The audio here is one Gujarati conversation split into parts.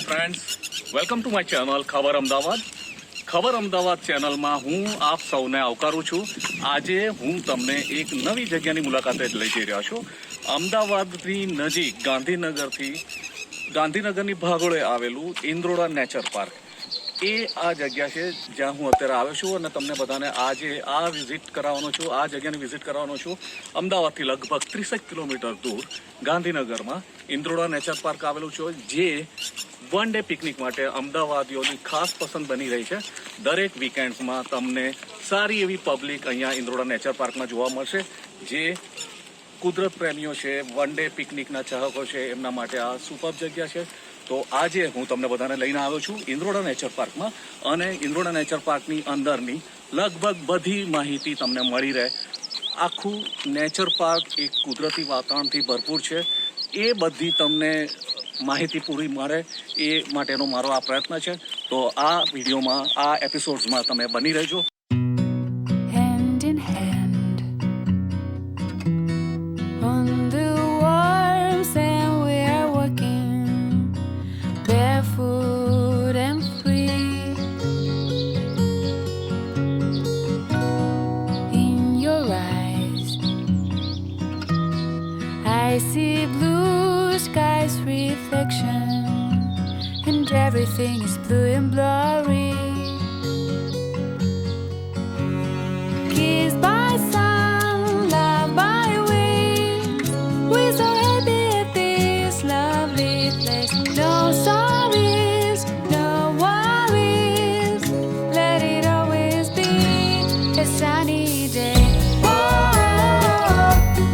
Hi friends, welcome to my channel Khabar Ahmedabad. ખબર અમદાવાદ ચેનલમાં હું આપ સૌને આવકારું છું. આજે હું તમને એક નવી જગ્યાની મુલાકાતે લઈ જઈ રહ્યો છું. અમદાવાદની નજીક ગાંધીનગરની ભાગોળે આવેલું ઇન્દ્રોડા નેચર પાર્ક એ આ જગ્યા છે જ્યાં હું અત્યારે આવ્યો છું અને તમને બધાને આજે આ વિઝિટ કરાવવાનો છું. આ જગ્યાની વિઝિટ કરાવવાનો છું. અમદાવાદથી લગભગ 30 કિલોમીટર દૂર ગાંધીનગરમાં ઇન્દ્રોડા નેચર પાર્ક આવેલું છે, જે વન ડે પિકનિક માટે અમદાવાદીઓની ખાસ પસંદ બની રહી છે. દરેક વીકેન્ડ્સમાં તમને સારી એવી પબ્લિક અહીંયા ઇન્દ્રોડા નેચર પાર્કમાં જોવા મળશે. જે કુદરત પ્રેમીઓ છે, વન ડે પિકનિકના ચાહકો છે, એમના માટે આ સુપર જગ્યા છે. તો આજે હું તમને બધાને લઈને આવ્યો છું ઇન્દ્રોડા નેચર પાર્કમાં, અને ઇન્દ્રોડા નેચર પાર્કની અંદરની લગભગ બધી માહિતી તમને મળી રહે. આખું નેચર પાર્ક એક કુદરતી વાતાવરણથી ભરપૂર છે. એ બધી તમને માહિતી પૂરી મળે એ માટેનો મારો આ પ્રયત્ન છે. તો આ વિડીયોમાં, આ એપિસોડ્સમાં તમે બની રહેજો. Hand in hand on the warm sand, we are walking barefoot and free. In your eyes, I see blue skies reflection, and everything is blue and blurry. Kissed by sun, loved by winds, we're so happy at this lovely place. No sorries, no worries, let it always be a sunny day. Whoa,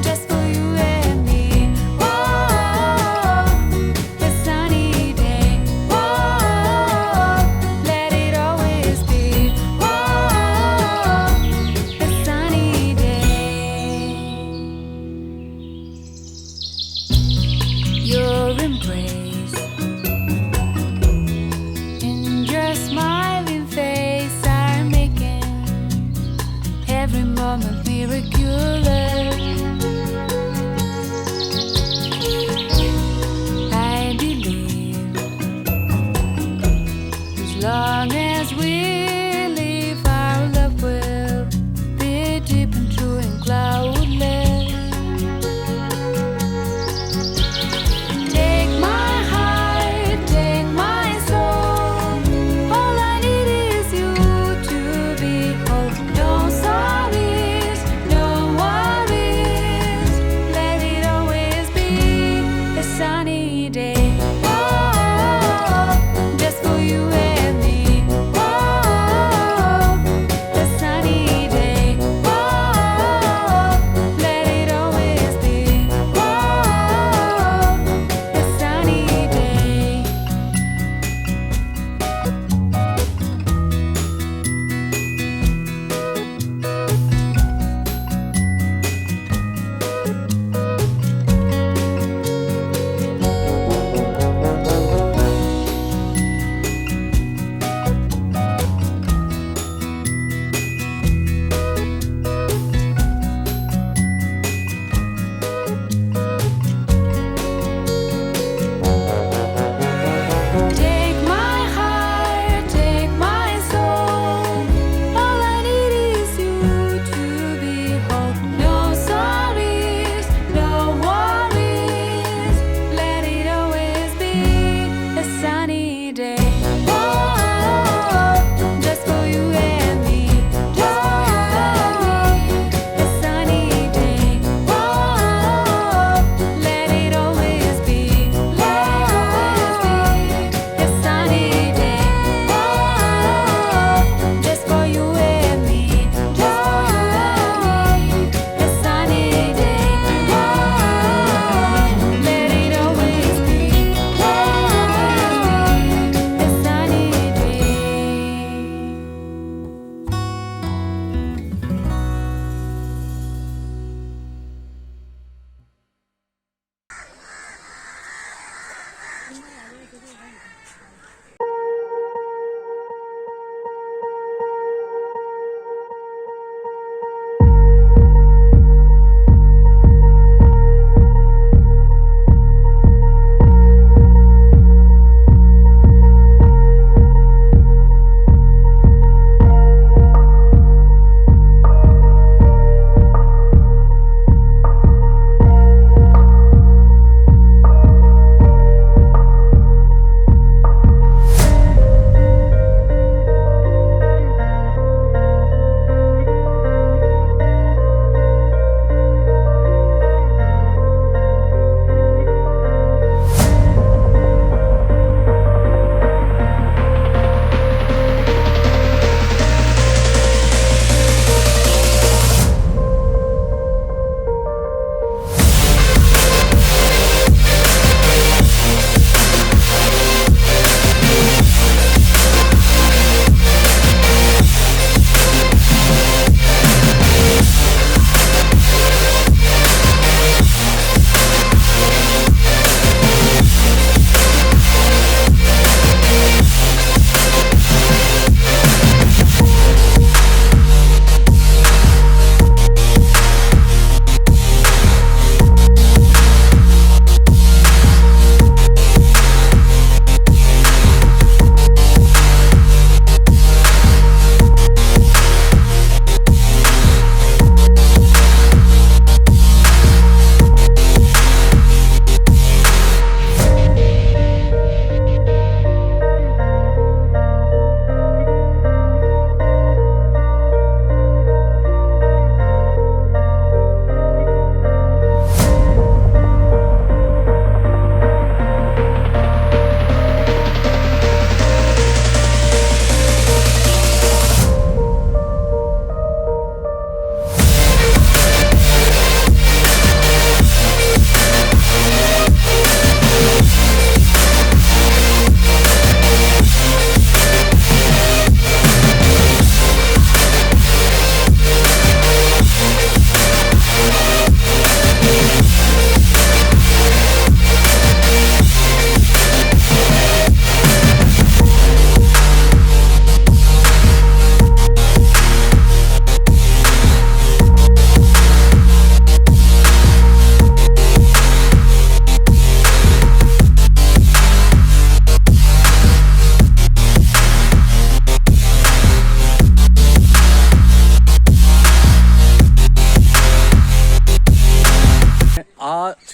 just for you and me. Whoa, a sunny day. Whoa, let it always be. Whoa, a sunny day. Your embrace and your smiling face are making every moment miraculous. I believe as long as we live, our love will be deep and true and cloudless. Take my heart, take my soul. All I need is you to be whole. No sorries, no worries. Let it always be a sunny day. Whoa, just for you and me. Whoa, a sunny day. Whoa, let it always be. Whoa, a sunny day. Take my heart, take my soul. All I need is you to be whole. No sorries, no worries. Let it always be a sunny day. Whoa, just for you and me. Just for you and me. A sunny day. Whoa, let it always be. Let it always be a sunny day. Whoa, just for you and me. Just for you and me. A sunny day. Whoa, let it always be. A sunny day.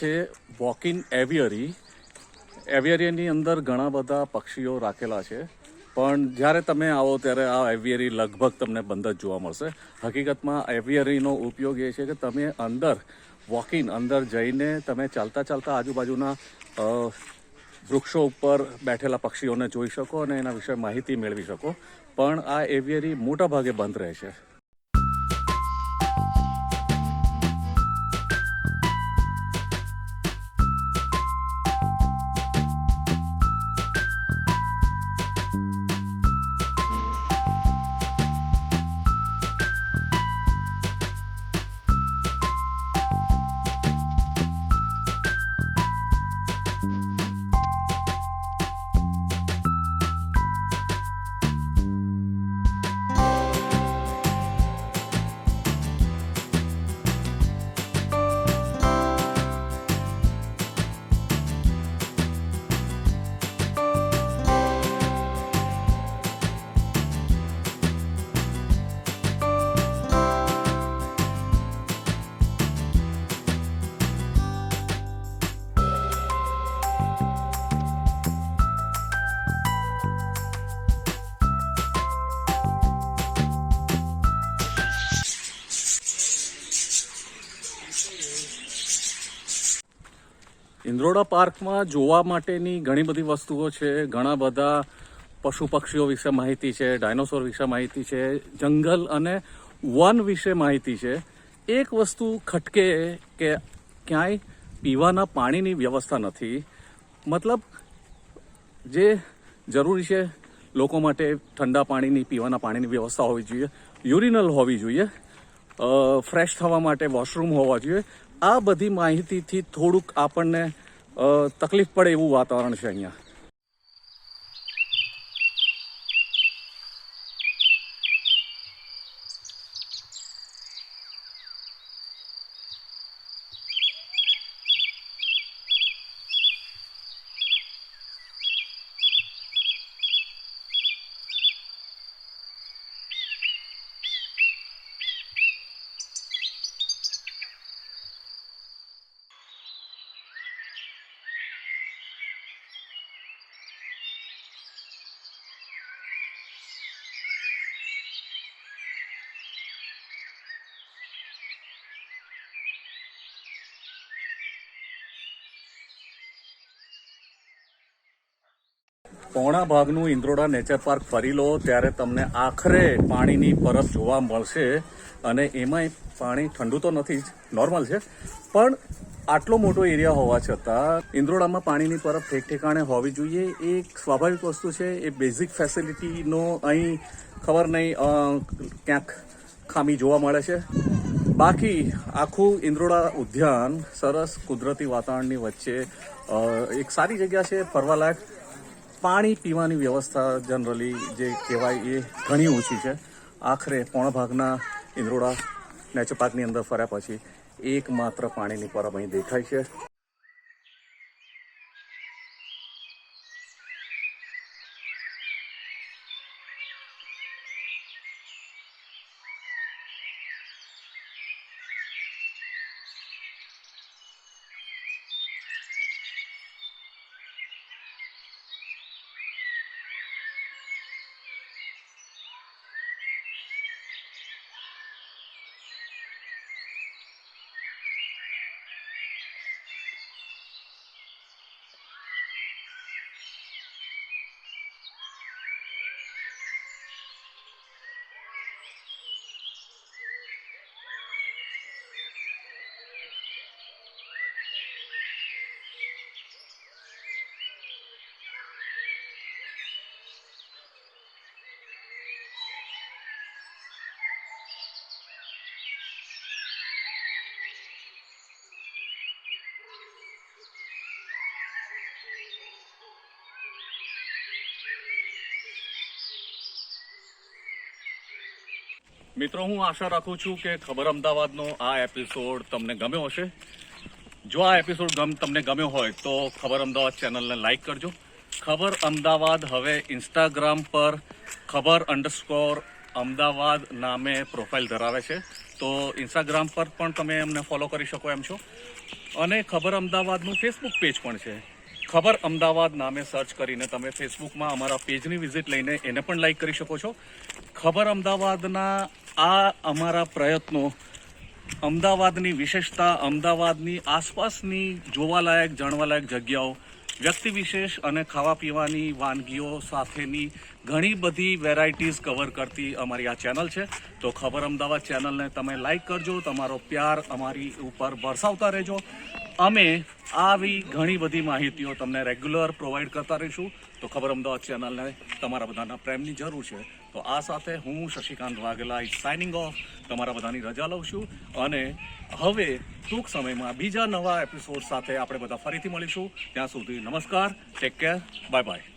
છે વોક ઇન એવિયરી. એવિયરીની અંદર ઘણા બધા પક્ષીઓ રાખેલા છે, પણ જ્યારે તમે આવો ત્યારે આ એવિયરી લગભગ તમને બંધ જ જોવા મળશે. હકીકતમાં એવિયરીનો ઉપયોગ એ છે કે તમે અંદર અંદર જઈને તમે ચાલતા ચાલતા આજુબાજુના વૃક્ષો ઉપર બેઠેલા પક્ષીઓને જોઈ શકો અને એના વિશે માહિતી મેળવી શકો. પણ આ એવિયરી મોટા ભાગે બંધ રહે છે. ઇન્દ્રોડા પાર્કમાં જોવા માટેની ઘણી બધી વસ્તુઓ છે. ઘણા બધા પશુ પક્ષીઓ વિશે માહિતી છે, ડાયનોસોર વિશે માહિતી છે, જંગલ અને વન વિશે માહિતી છે. એક વસ્તુ ખટકે કે ક્યાંય પીવાના પાણીની વ્યવસ્થા નથી. મતલબ જે જરૂરી છે લોકો માટે ઠંડા પાણીની, પીવાના પાણીની વ્યવસ્થા હોવી જોઈએ, યુરિનલ હોવી જોઈએ, ફ્રેશ થવા માટે વોશરૂમ હોવા જોઈએ. આ બધી માહિતીથી થોડુંક આપણને તકલીફ પડે એવું વાતાવરણ છે અહીંયા. પોણા ભાગનું ઇન્દ્રોડા નેચર પાર્ક ફરી લો ત્યારે તમને આખરે પાણીની પરબ જોવા મળશે. અને એમાંય પાણી ઠંડુ તો નથી જ, નોર્મલ છે, પણ આટલો મોટો એરિયા હોવા છતાં ઇન્દ્રોડામાં પાણીની પરબ ઠેક ઠેકાણે હોવી જોઈએ. એ એક સ્વાભાવિક વસ્તુ છે. એ બેઝિક ફેસિલિટીનો અહીં ખબર નહીં ક્યાંક ખામી જોવા મળે છે. બાકી આખું ઇન્દ્રોડા ઉદ્યાન સરસ કુદરતી વાતાવરણની વચ્ચે એક સારી જગ્યા છે ફરવાલાયક. પાણી પીવાની વ્યવસ્થા જનરલી જે કહેવાય એ ઘણી ઓછી છે. આખરે પોણા ભાગના ઇન્દ્રોડા નેચર પાર્કની અંદર ફર્યા પછી એકમાત્ર પાણીની પરબ અહીં દેખાય છે. મિત્રો, હું આશા રાખું છું કે ખબર અમદાવાદનો આ એપિસોડ તમને ગમ્યો હશે. જો આ એપિસોડ તમને ગમ્યો હોય તો ખબર અમદાવાદ ચેનલને લાઈક કરજો. ખબર અમદાવાદ હવે ઇન્સ્ટાગ્રામ પર ખબર_અમદાવાદ નામે પ્રોફાઇલ ધરાવે છે. તો ઇન્સ્ટાગ્રામ પર પણ તમે અમને ફોલો કરી શકો એમ છો. અને ખબર અમદાવાદનું ફેસબુક પેજ પણ છે. ખબર અમદાવાદ નામે સર્ચ કરીને તમે ફેસબુકમાં અમારા પેજની વિઝિટ લઈને એને પણ લાઈક કરી શકો છો. ખબર અમદાવાદના આ અમારા પ્રયત્નો અમદાવાદની વિશેષતા, અમદાવાદની આસપાસની જોવાલાયક જાણવાલાયક જગ્યાઓ, વ્યક્તિ વિશેષ અને ખાવા પીવાની વાનગીઓ સાથેની ઘણી બધી વેરાયટીઝ કવર કરતી અમારી આ ચેનલ છે. તો ખબર અમદાવાદ ચેનલને તમે લાઈક કરજો, તમારો પ્યાર અમારી ઉપર વરસાવતા રહેજો. અમે આવી ઘણી બધી માહિતીઓ તમને રેગ્યુલર પ્રોવાઈડ કરતા રહીશું. તો ખબર અમદાવાદ ચેનલને તમારા બધાના પ્રેમની જરૂર છે. તો આ સાથે હું શશિકાંત વાઘેલા સાઇનિંગ ઓફ, તમારા બધાની રજા લઉં છું. અને હવે ટૂંક સમયમાં બીજા નવા એપિસોડ સાથે આપણે બધા ફરીથી મળીશું. ત્યાં સુધી નમસ્કાર, ટેક કેર, બાય બાય.